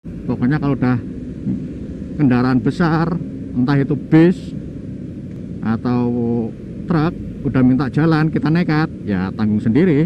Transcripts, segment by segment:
Pokoknya kalau udah kendaraan besar, entah itu bis atau truk, udah minta jalan, kita nekat, ya tanggung sendiri.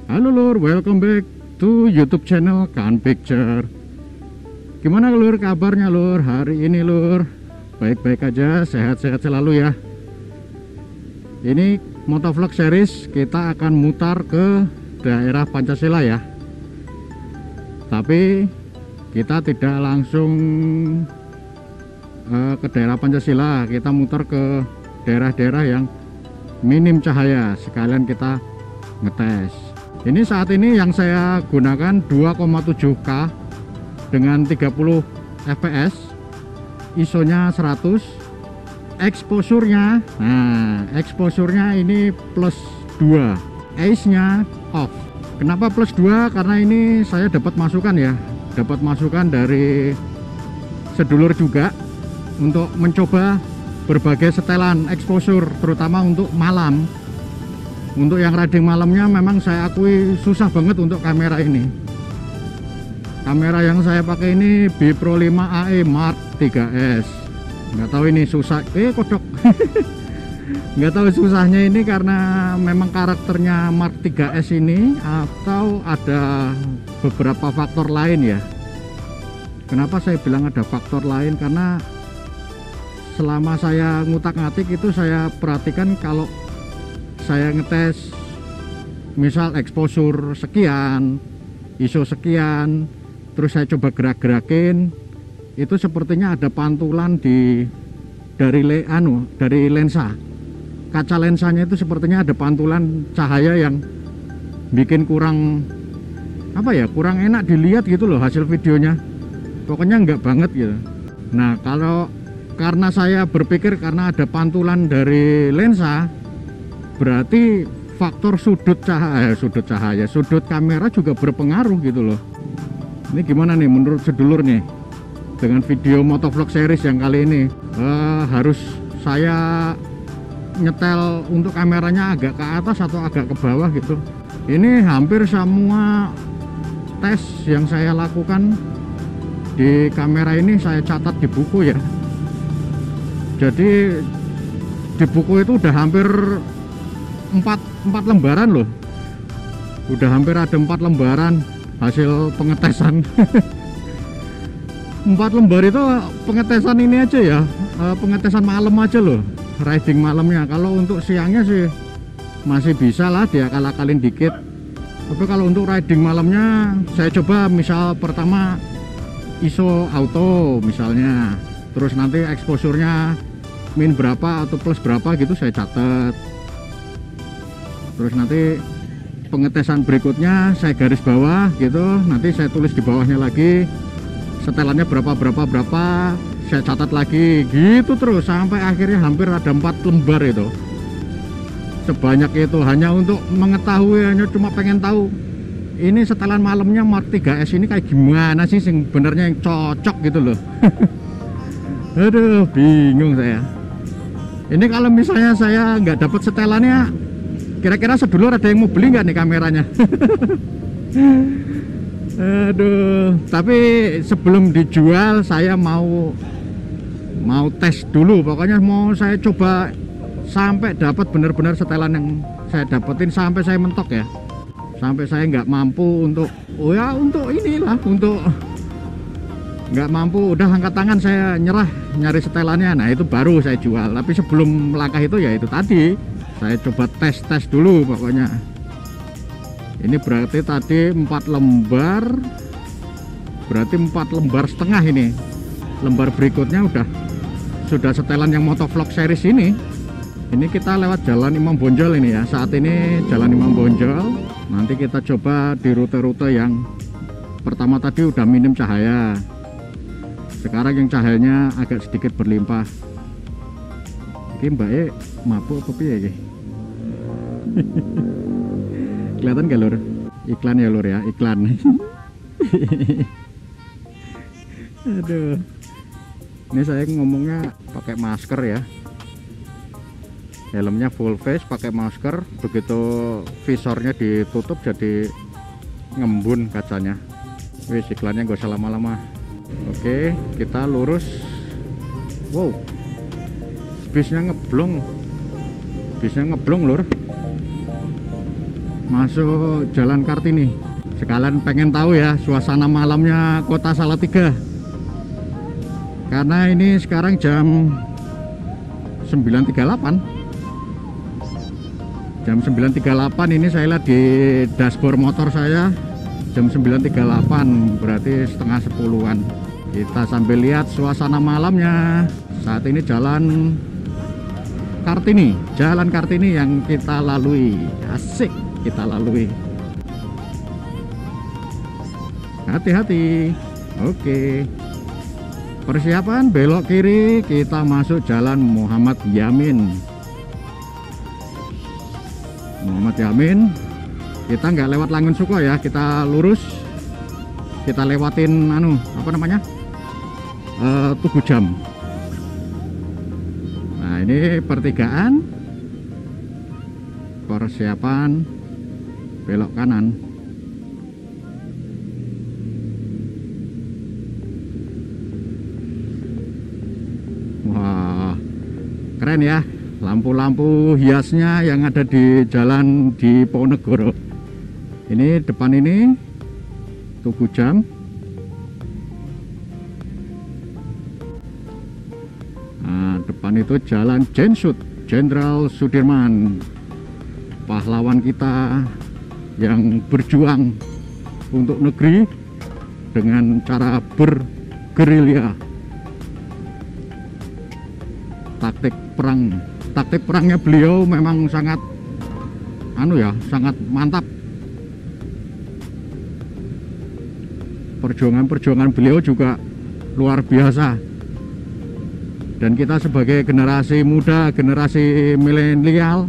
Halo lur, welcome back to YouTube channel Kan Picture. Gimana lur kabarnya lur hari ini lur? Baik-baik aja, sehat-sehat selalu ya. Ini motovlog series, kita akan mutar ke daerah Pancasila ya. Tapi kita tidak langsung ke daerah Pancasila, kita mutar ke daerah-daerah yang minim cahaya, sekalian kita ngetes. Ini saat ini yang saya gunakan 2,7K dengan 30 fps, ISO-nya 100, exposure-nya, nah exposure-nya ini +2, ACE-nya off. Kenapa +2? Karena ini saya dapat masukan ya, dapat masukan dari sedulur juga untuk mencoba berbagai setelan exposure, terutama untuk malam. Untuk yang riding malamnya memang saya akui susah banget untuk kamera ini. Kamera yang saya pakai ini B Pro 5 AE Mark 3S. Nggak tahu ini susah, kodok. Nggak tahu susahnya ini karena memang karakternya Mark 3S ini atau ada beberapa faktor lain ya. Kenapa saya bilang ada faktor lain? Karena selama saya ngutak-ngatik itu saya perhatikan kalau saya ngetes misal exposure sekian, ISO sekian, terus saya coba gerak-gerakin, itu sepertinya ada pantulan dari lensa, kaca lensanya itu sepertinya ada pantulan cahaya yang bikin kurang kurang enak dilihat gitu loh hasil videonya. Pokoknya enggak banget gitu. Nah karena saya berpikir karena ada pantulan dari lensa, berarti faktor sudut kamera juga berpengaruh gitu loh. Ini gimana nih menurut sedulur nih dengan video motovlog series yang kali ini? Harus saya nyetel untuk kameranya agak ke atas atau agak ke bawah gitu. Ini hampir semua tes yang saya lakukan di kamera ini saya catat di buku ya. Jadi di buku itu udah hampir 4 lembaran loh, udah hampir ada 4 lembaran hasil pengetesan. 4 lembar itu pengetesan ini aja ya, pengetesan malam aja loh, riding malamnya. Kalau untuk siangnya sih masih bisa lah diakal-akalin dikit, tapi kalau untuk riding malamnya saya coba misal pertama ISO auto misalnya, terus nanti exposure-nya min berapa atau plus berapa gitu saya catat. Terus nanti pengetesan berikutnya saya garis bawah gitu, nanti saya tulis di bawahnya lagi setelannya berapa saya catat lagi gitu terus sampai akhirnya hampir ada 4 lembar itu. Sebanyak itu hanya untuk mengetahui, hanya cuma pengen tahu ini setelan malamnya Mark 3S ini kayak gimana sih sebenarnya yang cocok gitu loh. Aduh bingung saya. Ini kalau misalnya saya nggak dapat setelannya, kira-kira sedulur ada yang mau beli nggak nih kameranya? Aduh, tapi sebelum dijual saya mau tes dulu. Pokoknya mau saya coba sampai dapat benar-benar setelan yang saya dapetin, sampai saya mentok ya. Sampai saya nggak mampu untuk untuk nggak mampu, udah angkat tangan saya nyerah nyari setelannya. Nah itu baru saya jual. Tapi sebelum langkah itu ya itu tadi saya coba tes dulu pokoknya. Ini berarti tadi 4 lembar, berarti 4 lembar setengah ini. Lembar berikutnya sudah setelan yang motovlog series ini. Ini kita lewat Jalan Imam Bonjol ini ya. Saat ini Jalan Imam Bonjol. Nanti kita coba di rute-rute yang pertama tadi udah minim cahaya. Sekarang yang cahayanya agak sedikit berlimpah. Ini mbak mabuk apa piye iki? Kelihatan gak lur? Iklan ya lur ya, iklan. Aduh. Ini saya ngomongnya pakai masker ya. Helmnya full face, pakai masker. Begitu visornya ditutup jadi ngembun kacanya. Wih, iklannya gak usah lama-lama. Oke, kita lurus. Wow, bisnya ngeblong. Bisnya ngeblong lur. Masuk Jalan Kartini. Sekalian pengen tahu ya suasana malamnya kota Salatiga. Karena ini sekarang jam 9.38. Jam 9.38 ini saya lihat di dashboard motor saya jam 9.38, berarti setengah 10-an. Kita sambil lihat suasana malamnya. Saat ini Jalan Kartini, Jalan Kartini yang kita lalui. Asik kita lalui. Hati-hati. Oke. Persiapan belok kiri, kita masuk Jalan Muhammad Yamin. Muhammad Yamin. Kita nggak lewat Langun Suko ya, kita lurus. Kita lewatin apa namanya? Tugu Jam. Nah, ini pertigaan. Persiapan belok kanan. Wah, keren ya lampu-lampu hiasnya yang ada di jalan di Ponegoro. Ini depan ini Tugu Jam. Nah, depan itu Jalan Jenderal Sudirman, pahlawan kita yang berjuang untuk negeri dengan cara bergerilya. Taktik perangnya beliau memang sangat sangat mantap. Perjuangan beliau juga luar biasa. Dan kita sebagai generasi muda, generasi milenial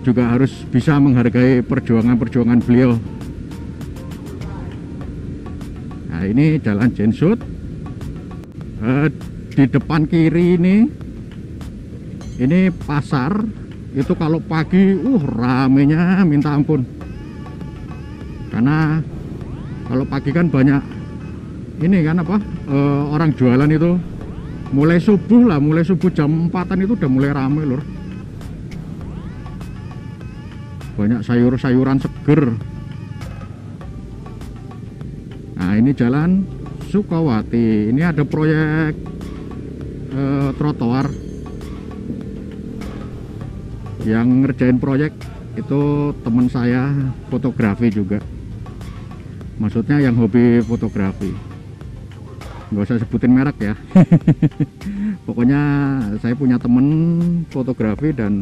juga harus bisa menghargai perjuangan beliau. Nah, ini Jalan Jensut. Di depan kiri ini pasar. Itu kalau pagi ramenya minta ampun. Karena kalau pagi kan banyak orang jualan itu. Mulai subuh jam 4-an itu udah mulai rame lur. Banyak sayur-sayuran seger. Nah, ini Jalan Sukawati. Ini ada proyek trotoar. Yang ngerjain proyek itu teman saya, fotografi juga. Maksudnya yang hobi fotografi. Nggak usah sebutin merek ya. Pokoknya saya punya temen fotografi dan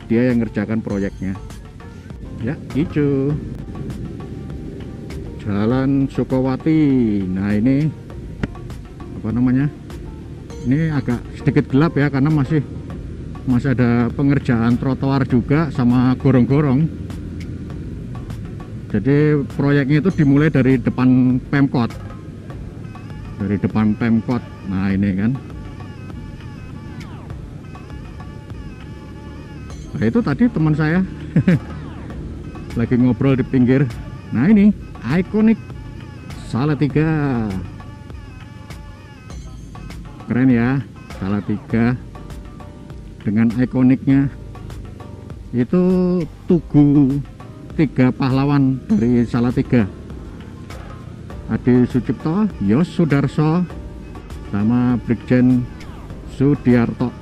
dia yang ngerjakan proyeknya. Ya, hijau. Jalan Sukawati. Nah, ini apa namanya? Ini agak sedikit gelap ya karena masih ada pengerjaan trotoar juga sama gorong-gorong. Jadi proyeknya itu dimulai dari depan Pemkot. Nah, ini kan. Nah, itu tadi teman saya lagi ngobrol di pinggir. Nah, ini ikonik Salatiga. Keren ya, Salatiga dengan ikoniknya. Itu Tugu 3 pahlawan dari Salatiga. Adi Sucipto, Yos Sudarso, sama Brigjen Sudiarto.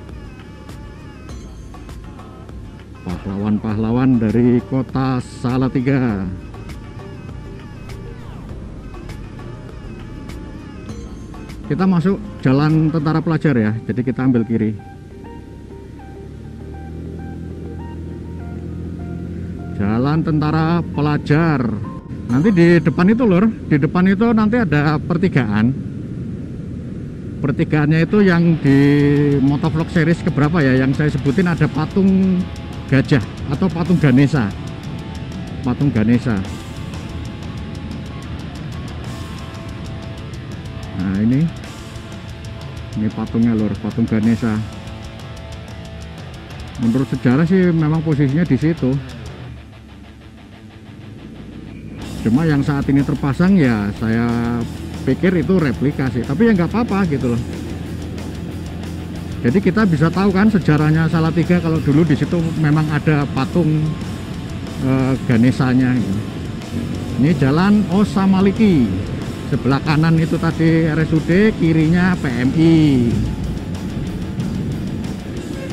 Pahlawan-pahlawan dari kota Salatiga. Kita masuk Jalan Tentara Pelajar ya, jadi kita ambil kiri. Jalan Tentara Pelajar. Nanti di depan itu lur, di depan itu nanti ada pertigaan. Pertigaannya itu yang di motovlog series keberapa ya, yang saya sebutin ada patung gajah atau patung Ganesha. patung Ganesha. Nah ini patungnya lur, patung Ganesha. Menurut sejarah sih memang posisinya di situ. Cuma yang saat ini terpasang ya saya pikir itu replika sih, tapi ya nggak apa-apa gitu loh. Jadi kita bisa tahu kan sejarahnya Salatiga kalau dulu di situ memang ada patung Ganesanya. Gitu. Ini jalan Osamaliki. Sebelah kanan itu tadi RSUD, kirinya PMI.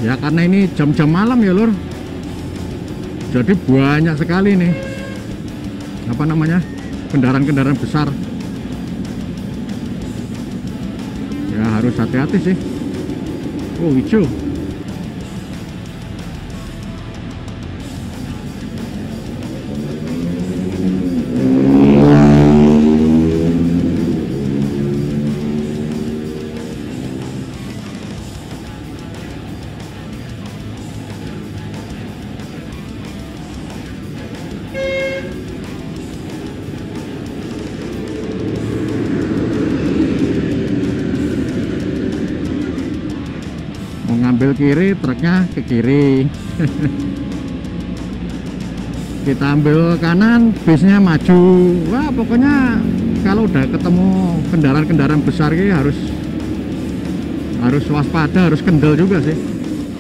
Ya karena ini jam-jam malam ya lur. Jadi banyak sekali nih apa namanya kendaraan-kendaraan besar. Ya harus hati-hati sih. Oh hijau. Mau ngambil kiri, truknya ke kiri. Kita ambil kanan, bisnya maju. Wah pokoknya kalau udah ketemu kendaraan-kendaraan besar ini harus waspada, harus kendal juga sih.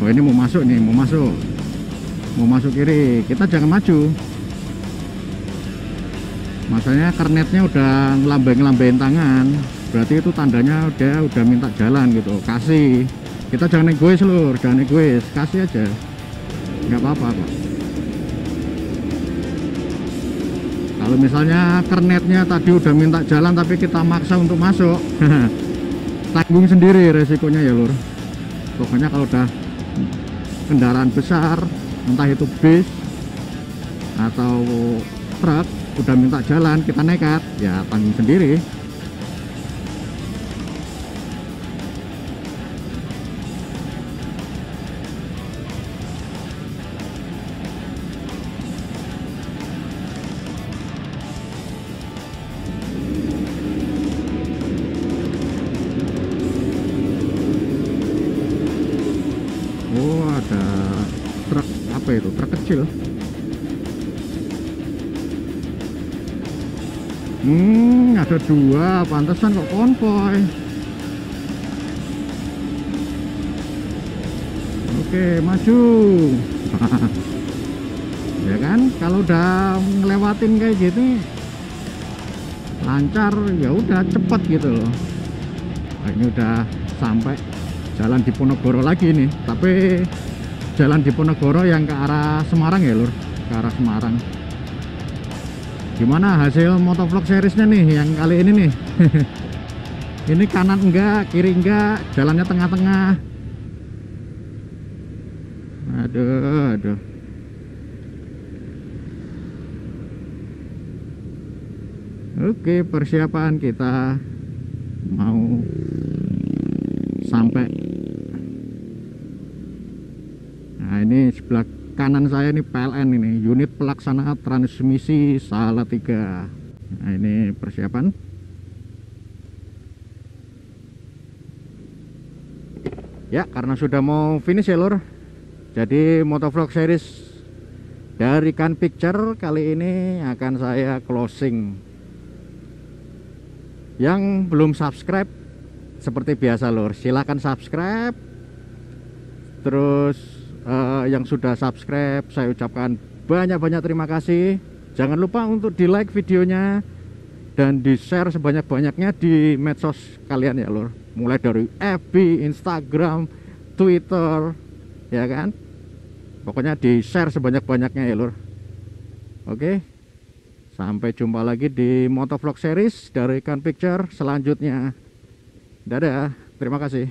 Oh ini mau masuk nih, mau masuk kiri, kita jangan maju. Masanya kernetnya udah ngelambeng-ngelambeng tangan, berarti itu tandanya dia udah minta jalan gitu. Kasih, kita jangan egois lur, jangan egois, kasih aja, nggak apa-apa kok. Kalau misalnya kernetnya tadi udah minta jalan tapi kita maksa untuk masuk, tanggung sendiri resikonya ya lur. Pokoknya kalau udah kendaraan besar, entah itu bis atau truk udah minta jalan, kita nekat, ya tanggung sendiri. Oh ada truk, apa itu, truk kecil. Ada dua, pantesan kok konvoy. Oke, maju. Ya kan, kalau udah ngelewatin kayak gini lancar, ya udah cepet gitu loh. Nah, ini udah sampai jalan Diponegoro lagi nih, tapi jalan Diponegoro yang ke arah Semarang ya lur, ke arah Semarang. Gimana hasil motovlog seriesnya nih yang kali ini nih? Ini kanan enggak, kiri enggak, jalannya tengah-tengah. Aduh. Oke, persiapan kita mau sampai. Nah ini sebelah kanan saya ini PLN, ini unit pelaksana transmisi Salatiga. Nah ini persiapan. Ya karena sudah mau finish ya lur, jadi motovlog series dari Kan Picture kali ini akan saya closing. Yang belum subscribe seperti biasa lur, silahkan subscribe. Terus yang sudah subscribe saya ucapkan banyak-banyak terima kasih. Jangan lupa untuk di like videonya dan di share sebanyak-banyaknya di medsos kalian ya lur, mulai dari FB, Instagram, Twitter, ya kan. Pokoknya di share sebanyak-banyaknya ya lur. Oke, sampai jumpa lagi di motovlog series dari Kan Picture selanjutnya. Dadah, terima kasih.